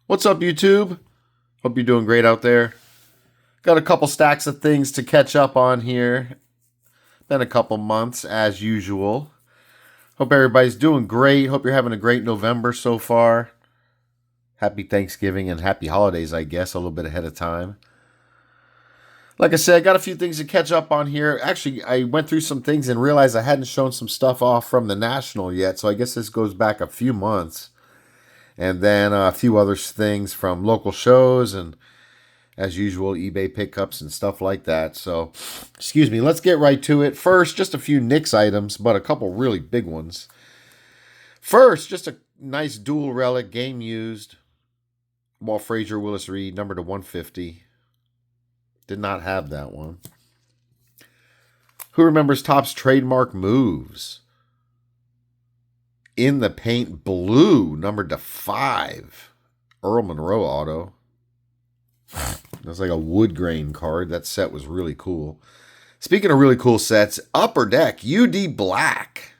What's up, YouTube? Hope you're doing great out there. Got a couple stacks of things to catch up on here. Been a couple months, as usual. Hope everybody's doing great. Hope you're having a great November so far. Happy Thanksgiving and happy holidays, I guess, a little bit ahead of time. Like I said, I got a few things to catch up on here. Actually, I went through some things and realized I hadn't shown some stuff off from the National yet, so I guess this goes back a few months. And then a few other things from local shows and, as usual, eBay pickups and stuff like that. So, excuse me, let's get right to it. First, just a few Knicks items, but a couple really big ones. First, just a nice dual relic, game used. Walt Frazier, Willis Reed, number to 150. Did not have that one. Who remembers Topps trademark moves? In the Paint blue, numbered to 5. Earl Monroe auto. That's like a wood grain card. That set was really cool. Speaking of really cool sets, Upper Deck UD Black.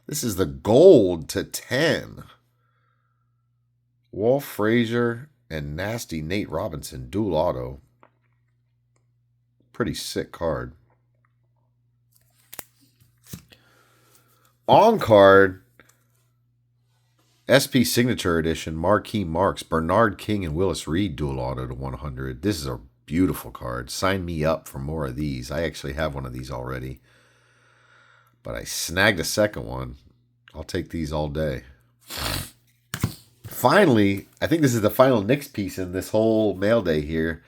This is the gold to 10. Walt Frazier and Nasty Nate Robinson dual auto. Pretty sick card. On card, SP Signature Edition, Marquee Marks, Bernard King and Willis Reed dual auto to 100. This is a beautiful card. Sign me up for more of these. I actually have one of these already. But I snagged a second one. I'll take these all day. Finally, I think this is the final Knicks piece in this whole mail day here.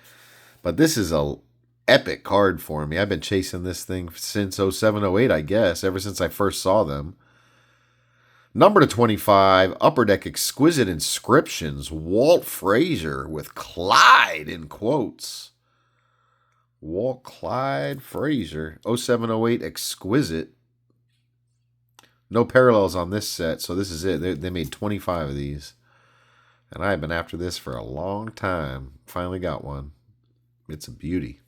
But this is a epic card for me. I've been chasing this thing since 07-08, I guess, ever since I first saw them. Number to 25, Upper Deck Exquisite Inscriptions, Walt Frazier with Clyde in quotes. Walt Clyde Frazier, 07-08 Exquisite. No parallels on this set, so this is it. They made 25 of these. And I've been after this for a long time. Finally got one. It's a beauty.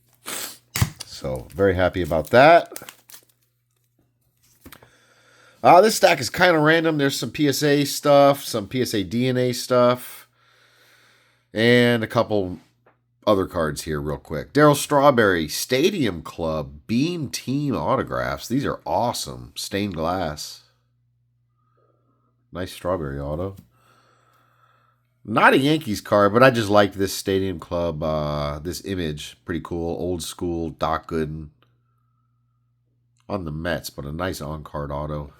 So, very happy about that. This stack is kind of random. There's some PSA stuff, some PSA DNA stuff, and a couple other cards here real quick. Darryl Strawberry, Stadium Club, Beam Team autographs. These are awesome. Stained glass. Nice Strawberry auto. Not a Yankees card, but I just liked this Stadium Club, this image. Pretty cool. Old school Doc Gooden on the Mets, but a nice on-card auto.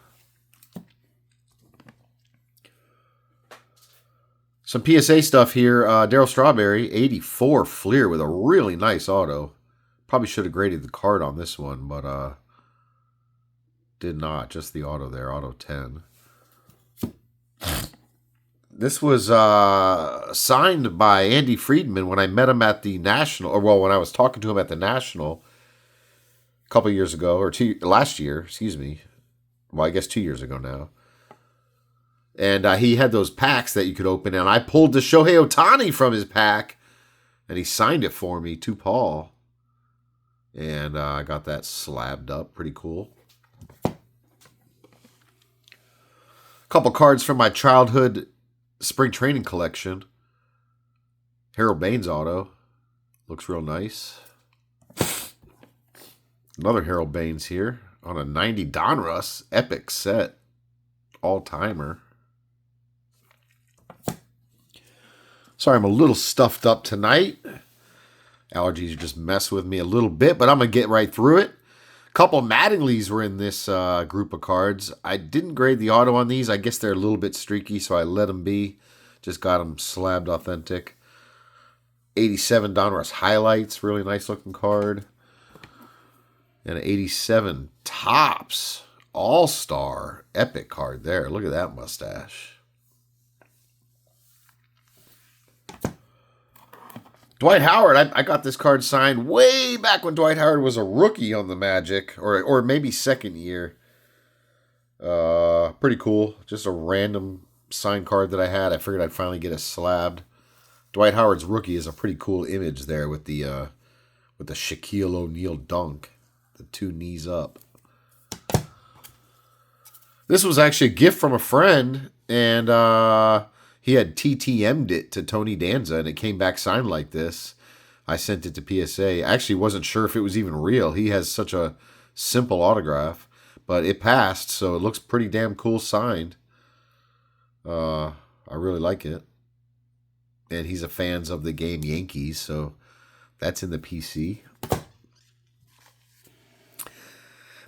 Some PSA stuff here. Darryl Strawberry, 84 Fleer with a really nice auto. Probably should have graded the card on this one, but did not. Just the auto there, auto 10. This was signed by Andy Friedman when I met him at the National, or well, when I was talking to him at the National a couple years ago, or last year, excuse me. Well, I guess 2 years ago now. And he had those packs that you could open, and I pulled the Shohei Ohtani from his pack, and he signed it for me to Paul. And I got that slabbed up. Pretty cool. A couple cards from my childhood spring training collection. Harold Baines auto. Looks real nice. Another Harold Baines here on a 90 Donruss epic set. All-timer. Sorry, I'm a little stuffed up tonight. Allergies just mess with me a little bit, but I'm going to get right through it. A couple Mattingleys were in this group of cards. I didn't grade the auto on these. I guess they're a little bit streaky, so I let them be. Just got them slabbed authentic. 87 Donruss Highlights. Really nice looking card. And an 87 Topps All-Star epic card there. Look at that mustache. Dwight Howard, I got this card signed way back when Dwight Howard was a rookie on the Magic, or maybe second year. Pretty cool. Just a random signed card that I had. I figured I'd finally get it slabbed. Dwight Howard's rookie is a pretty cool image there with the Shaquille O'Neal dunk, the two knees up. This was actually a gift from a friend, and He had TTM'd it to Tony Danza, and it came back signed like this. I sent it to PSA. I actually wasn't sure if it was even real. He has such a simple autograph, but it passed, so it looks pretty damn cool signed. I really like it. And he's a fan of the game Yankees, so that's in the PC.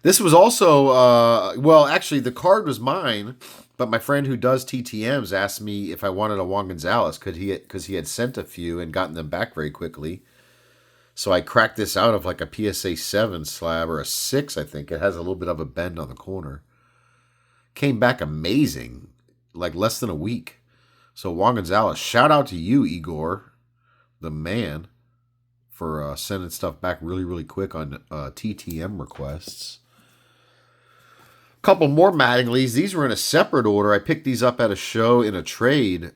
This was also, well, actually, the card was mine, but my friend who does TTMs asked me if I wanted a Juan Gonzalez because he had sent a few and gotten them back very quickly. So I cracked this out of like a PSA 7 slab or a 6, I think. It has a little bit of a bend on the corner. Came back amazing, like less than a week. So Juan Gonzalez, shout out to you, Igor, the man, for sending stuff back really, really quick on TTM requests. Couple more Mattinglys. These were in a separate order. I picked these up at a show in a trade,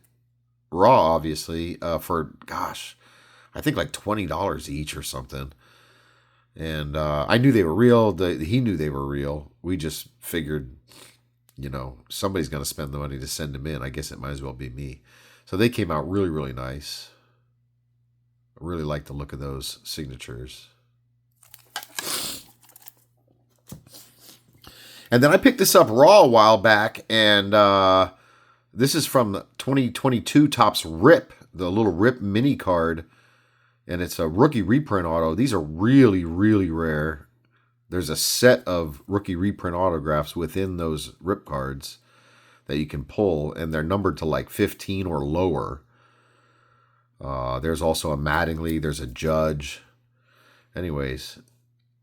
raw, obviously, for, gosh, I think like $20 each or something. And I knew they were real. He knew they were real. We just figured, somebody's going to spend the money to send them in. I guess it might as well be me. So they came out really, really nice. I really like the look of those signatures. And then I picked this up raw a while back, and this is from 2022 Topps Rip, the little Rip mini card, and it's a rookie reprint auto. These are really, really rare. There's a set of rookie reprint autographs within those Rip cards that you can pull, and they're numbered to like 15 or lower. There's also a Mattingly. There's a Judge. Anyways,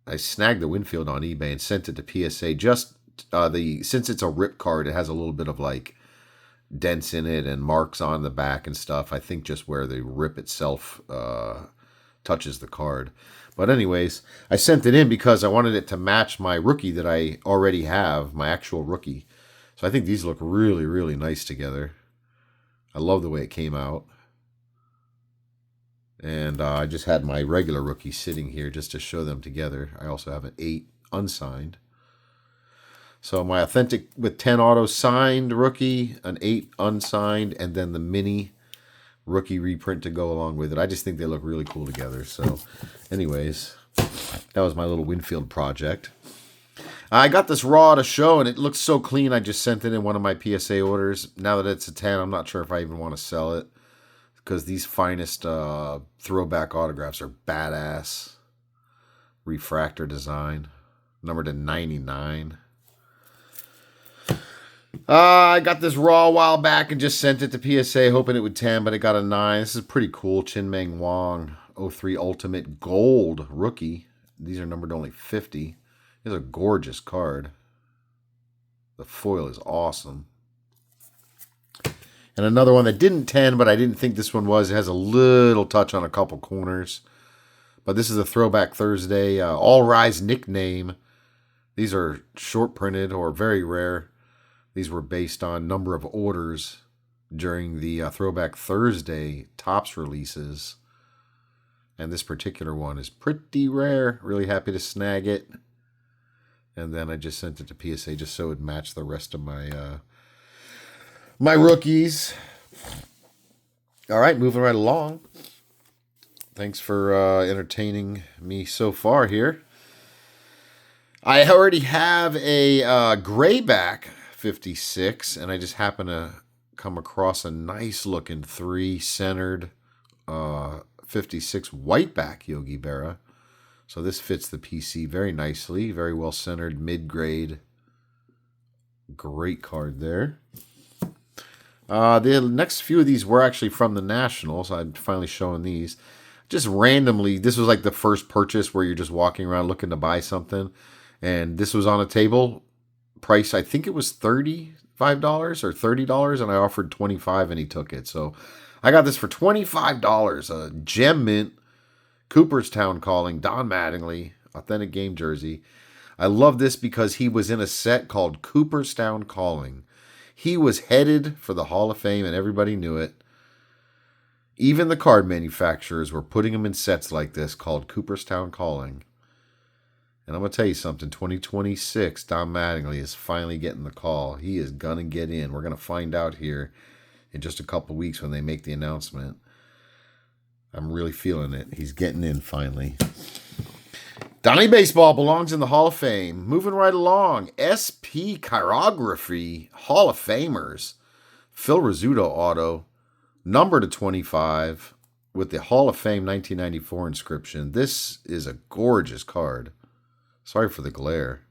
I snagged the Winfield on eBay and sent it to PSA. Just since it's a Rip card, it has a little bit of like dents in it and marks on the back and stuff. I think just where the Rip itself touches the card. But anyways, I sent it in because I wanted it to match my rookie that I already have, my actual rookie. So I think these look really, really nice together. I love the way it came out. And I just had my regular rookie sitting here just to show them together. I also have an 8 unsigned. So my authentic with 10 auto signed rookie, an 8 unsigned, and then the mini rookie reprint to go along with it. I just think they look really cool together. So anyways, that was my little Winfield project. I got this raw at a show, and it looks so clean. I just sent it in one of my PSA orders. Now that it's a 10, I'm not sure if I even want to sell it, because these finest throwback autographs are badass. Refractor design. Numbered to 99. I got this raw a while back and just sent it to PSA hoping it would 10, but it got a 9. This is pretty cool. Chin Meng Wong 03 Ultimate Gold Rookie. These are numbered to only 50. It's a gorgeous card. The foil is awesome. And another one that didn't 10, but I didn't think this one was. It has a little touch on a couple corners. But this is a Throwback Thursday. All Rise nickname. These are short printed or very rare. These were based on number of orders during the Throwback Thursday Topps releases. And this particular one is pretty rare. Really happy to snag it. And then I just sent it to PSA just so it would match the rest of my my rookies. All right, moving right along. Thanks for entertaining me so far here. I already have a Grayback 56, and I just happen to come across a nice looking 3-centered 56 Whiteback Yogi Berra. So this fits the PC very nicely. Very well centered, mid-grade. Great card there. The next few of these were actually from the Nationals. I'm finally showing these. Just randomly, this was like the first purchase where you're just walking around looking to buy something. And this was on a table. Price, I think it was $35 or $30, and I offered $25 and he took it. So I got this for $25. A gem mint. Cooperstown calling, Don Mattingly, authentic game jersey. I love this because he was in a set called Cooperstown Calling. He was headed for the Hall of Fame, and everybody knew it. Even the card manufacturers were putting him in sets like this called Cooperstown Calling. And I'm going to tell you something, 2026, Don Mattingly is finally getting the call. He is going to get in. We're going to find out here in just a couple weeks when they make the announcement. I'm really feeling it. He's getting in finally. Donnie Baseball belongs in the Hall of Fame. Moving right along. SP Chirography Hall of Famers. Phil Rizzuto auto. Number to 25 with the Hall of Fame 1994 inscription. This is a gorgeous card. Sorry for the glare.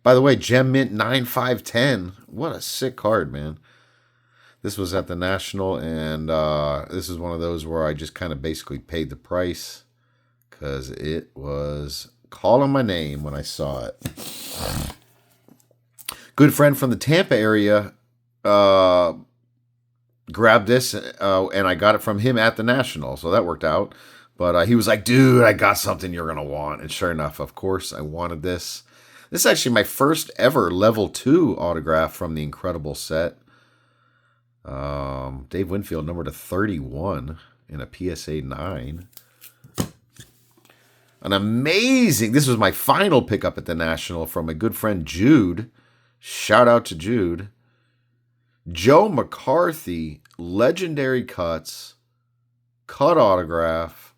By the way, Gem Mint 9510. What a sick card, man. This was at the National, and this is one of those where I just kind of basically paid the price because it was calling my name when I saw it. Good friend from the Tampa area grabbed this, and I got it from him at the National, so that worked out. But he was like, dude, I got something you're going to want. And sure enough, of course, I wanted this. This is actually my first ever level 2 autograph from the Incredible set. Dave Winfield, number to 31 in a PSA 9. An amazing, this was my final pickup at the National from a good friend, Jude. Shout out to Jude. Joe McCarthy, Legendary Cuts, cut autograph,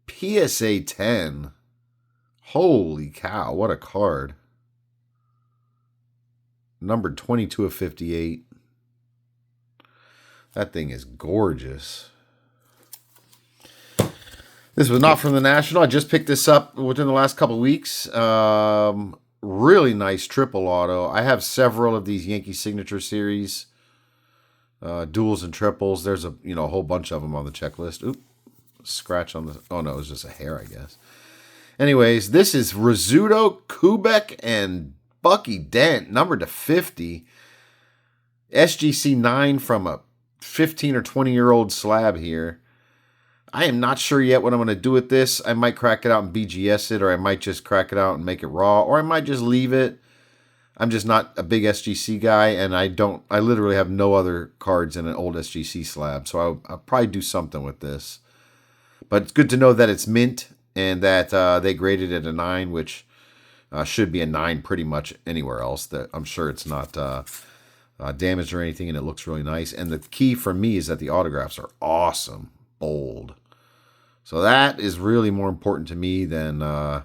PSA 10. Holy cow, what a card. Numbered 22 of 58. That thing is gorgeous. This was not from the National. I just picked this up within the last couple of weeks. Really nice triple auto. I have several of these Yankee Signature Series duals and triples. There's a whole bunch of them on the checklist. Oop, scratch on the. Oh no, it was just a hair, I guess. Anyways, this is Rizzuto, Kubek, and Bucky Dent, numbered to 50. SGC 9 from a 15 or 20-year-old slab here. I am not sure yet what I'm going to do with this. I might crack it out and BGS it, or I might just crack it out and make it raw, or I might just leave it. I'm just not a big SGC guy, and I literally have no other cards in an old SGC slab, so I'll probably do something with this. But it's good to know that it's mint, and that they graded it a 9, which should be a 9 pretty much anywhere else. That I'm sure it's not damaged or anything, and it looks really nice. And the key for me is that the autographs are awesome, bold. So that is really more important to me than an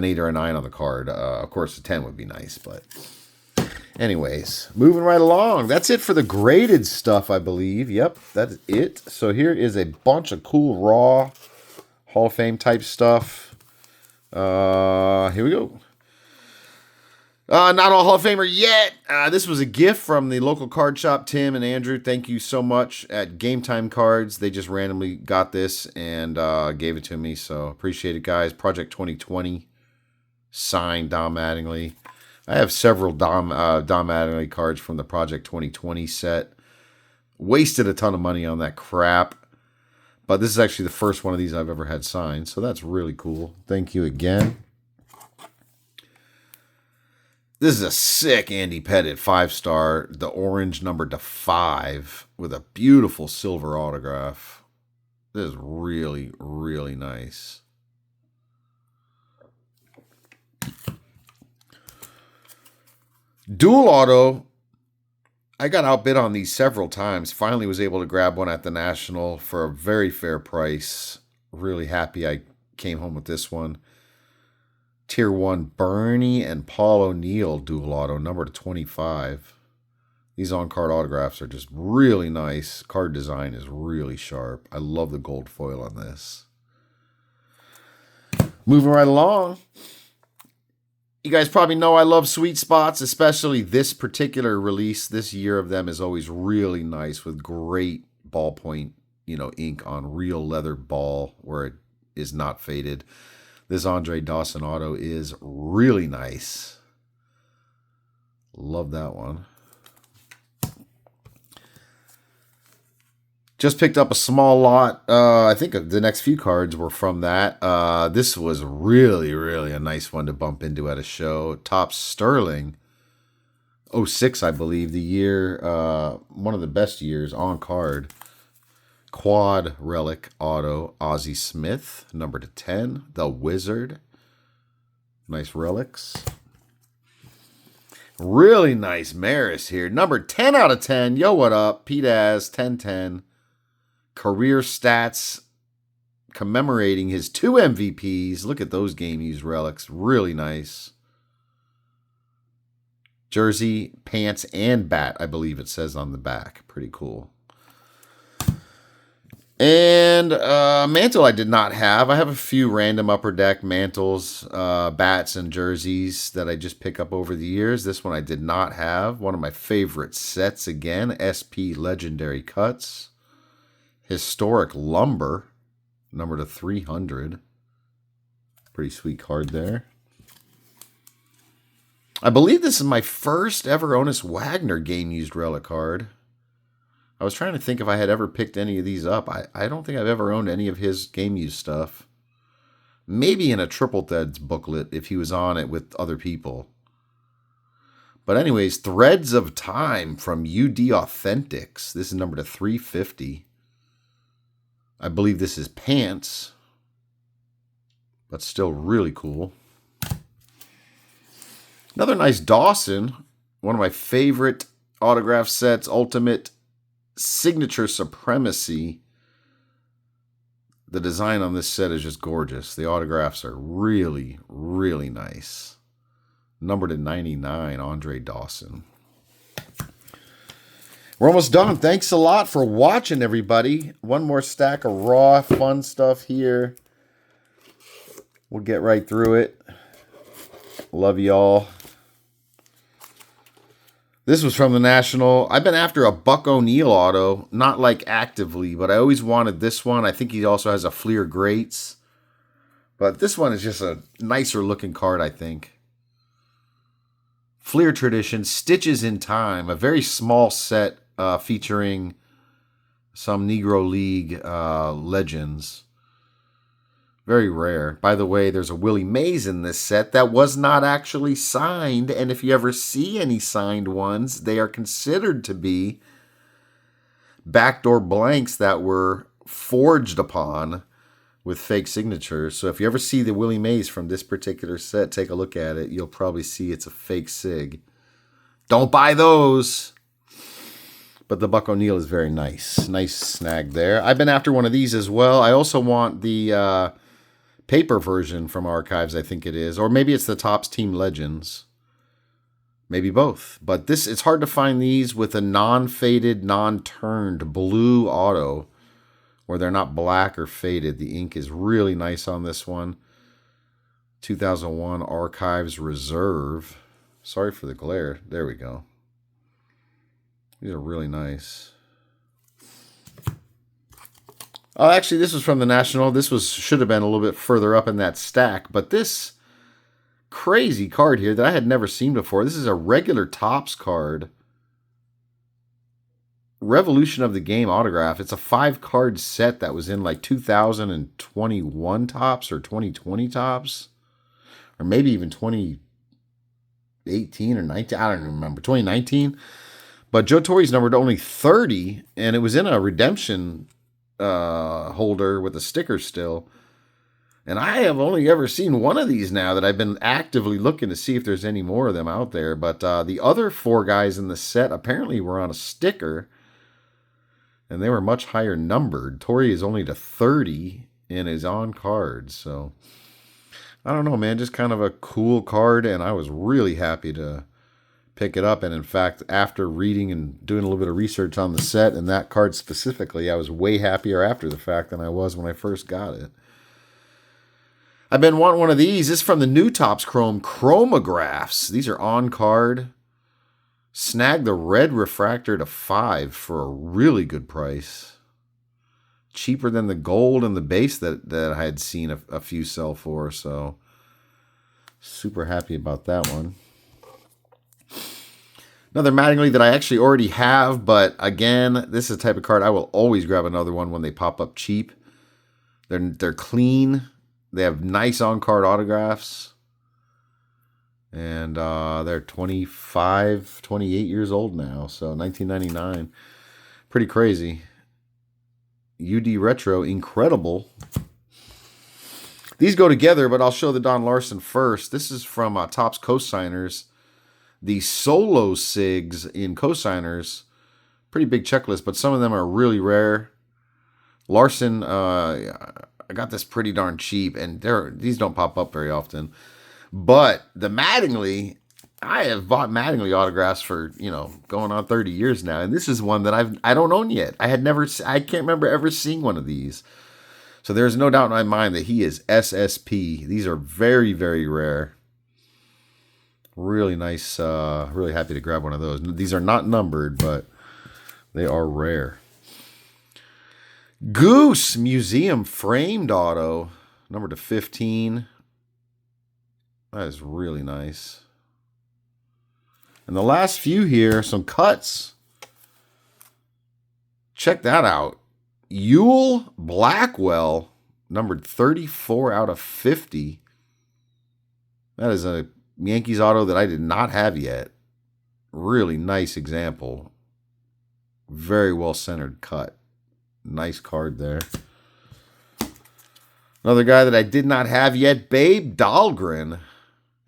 8 or a 9 on the card. Of course, a 10 would be nice, but anyways, moving right along. That's it for the graded stuff, I believe. Yep, that's it. So here is a bunch of cool raw Hall of Fame type stuff. Here we go. Not all Hall of Famer yet. This was a gift from the local card shop, Tim and Andrew. Thank you so much. At Game Time Cards, they just randomly got this and gave it to me. So appreciate it, guys. Project 2020, signed Dom Mattingly. I have several Dom Mattingly cards from the Project 2020 set. Wasted a ton of money on that crap. But this is actually the first one of these I've ever had signed. So that's really cool. Thank you again. This is a sick Andy Pettitte 5-star, the orange numbered to 5 with a beautiful silver autograph. This is really, really nice. Dual auto. I got outbid on these several times. Finally was able to grab one at the National for a very fair price. Really happy I came home with this one. Tier 1 Bernie and Paul O'Neill dual auto, number to 25. These on-card autographs are just really nice. Card design is really sharp. I love the gold foil on this. Moving right along. You guys probably know I love sweet spots, especially this particular release. This year of them is always really nice with great ballpoint, ink on real leather ball where it is not faded. This Andre Dawson auto is really nice. Love that one. Just picked up a small lot. I think the next few cards were from that. This was really, really a nice one to bump into at a show. Topps Sterling. 06, I believe. The year, one of the best years on card. Quad Relic Auto, Ozzie Smith, number to 10. The Wizard. Nice relics. Really nice Maris here. Number 10 out of 10. Yo, what up? Pete Az, 10-10. Career stats commemorating his 2 MVPs. Look at those game used relics. Really nice. Jersey, pants, and bat, I believe it says on the back. Pretty cool. And mantle I did not have. I have a few random upper deck mantles, bats, and jerseys that I just pick up over the years. This one I did not have. One of my favorite sets again. SP Legendary Cuts. Historic Lumber. Number to 300. Pretty sweet card there. I believe this is my first ever Honus Wagner game used relic card. I was trying to think if I had ever picked any of these up. I don't think I've ever owned any of his game use stuff. Maybe in a Triple Threads booklet if he was on it with other people. But anyways, Threads of Time from UD Authentics. This is number to 350. I believe this is pants. But still really cool. Another nice Dawson. One of my favorite autograph sets. Ultimate Signature Supremacy. The design on this set is just gorgeous. The autographs are really, really nice. Number to 99, Andre Dawson. We're almost done. Thanks a lot for watching, everybody. One more stack of raw, fun stuff here. We'll get right through it. Love y'all. This was from the National. I've been after a Buck O'Neil auto, not like actively, but I always wanted this one. I think he also has a Fleer Greats. But this one is just a nicer looking card, I think. Fleer Tradition, Stitches in Time, a very small set featuring some Negro League legends. Very rare. By the way, there's a Willie Mays in this set that was not actually signed. And if you ever see any signed ones, they are considered to be backdoor blanks that were forged upon with fake signatures. So if you ever see the Willie Mays from this particular set, take a look at it. You'll probably see it's a fake sig. Don't buy those. But the Buck O'Neil is very nice. Nice snag there. I've been after one of these as well. I also want the paper version from Archives, I think it is. Or maybe it's the Topps Team Legends. Maybe both. But this, it's hard to find these with a non-faded, non-turned blue auto where they're not black or faded. The ink is really nice on this one. 2001 Archives Reserve. Sorry for the glare. There we go. These are really nice. Oh, actually, this was from the National. This should have been a little bit further up in that stack. But this crazy card here that I had never seen before. This is a regular Topps card. Revolution of the Game autograph. It's a 5-card set that was in like 2021 Topps or 2020 Topps. Or maybe even 2018 or 19. I don't even remember. 2019. But Joe Torre's numbered only 30. And it was in a redemption holder with a sticker still. And I have only ever seen one of these now that I've been actively looking to see if there's any more of them out there. But the other 4 guys in the set apparently were on a sticker. And they were much higher numbered. Torre is only to 30 and is on cards. So, I don't know, man. Just kind of a cool card. And I was really happy to pick it up. And in fact, after reading and doing a little bit of research on the set and that card specifically, I was way happier after the fact than I was when I first got it. I've been wanting one of these. This is from the new Topps Chrome Chromographs. These are on card. Snagged the red refractor to 5 for a really good price. Cheaper than the gold and the base that I had seen a few sell for. So, super happy about that one. Another Mattingly that I actually already have, but again, this is a type of card I will always grab another one when they pop up cheap. They're clean. They have nice on-card autographs. And they're 25, 28 years old now. So 1999. Pretty crazy. UD Retro, incredible. These go together, but I'll show the Don Larson first. This is from Topps Cosigners. The solo SIGs in cosigners, pretty big checklist, but some of them are really rare. Larson, I got this pretty darn cheap, and these don't pop up very often. But the Mattingly, I have bought Mattingly autographs for, going on 30 years now, and this is one that I don't own yet. I can't remember ever seeing one of these. So there's no doubt in my mind that he is SSP. These are very, very rare. Really nice. Really happy to grab one of those. These are not numbered, but they are rare. Goose Museum framed auto, number to 15. That is really nice. And the last few here, some cuts. Check that out. Ewell Blackwell, numbered 34 out of 50. That is a Yankees auto that I did not have yet. Really nice example. Very well centered cut. Nice card there. Another guy that I did not have yet, Babe Dahlgren.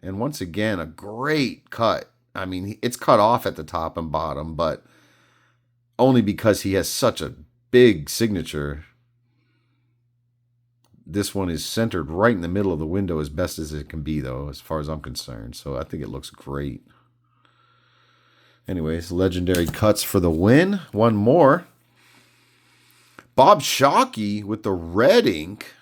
And once again, a great cut. I mean, it's cut off at the top and bottom, but only because he has such a big signature. This one is centered right in the middle of the window as best as it can be, though, as far as I'm concerned. So I think it looks great. Anyways, legendary cuts for the win. One more. Bob Shockey with the red ink.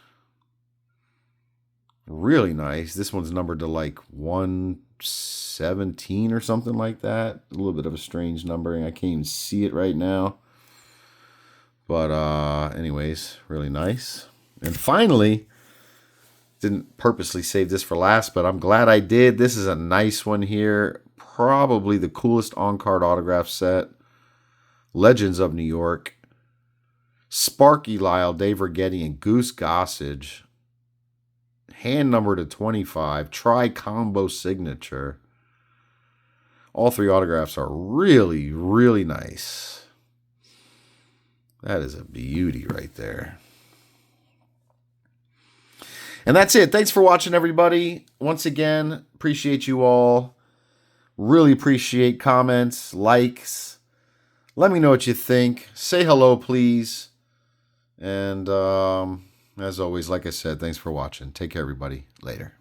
Really nice. This one's numbered to like 117 or something like that. A little bit of a strange numbering. I can't even see it right now. But anyways, really nice. And finally, didn't purposely save this for last, but I'm glad I did. This is a nice one here. Probably the coolest on-card autograph set. Legends of New York. Sparky Lyle, Dave Righetti, and Goose Gossage. Hand number to 25. Tri-combo signature. All three autographs are really, really nice. That is a beauty right there. And that's it. Thanks for watching, everybody. Once again, appreciate you all. Really appreciate comments, likes. Let me know what you think. Say hello, please. And as always, like I said, thanks for watching. Take care, everybody. Later.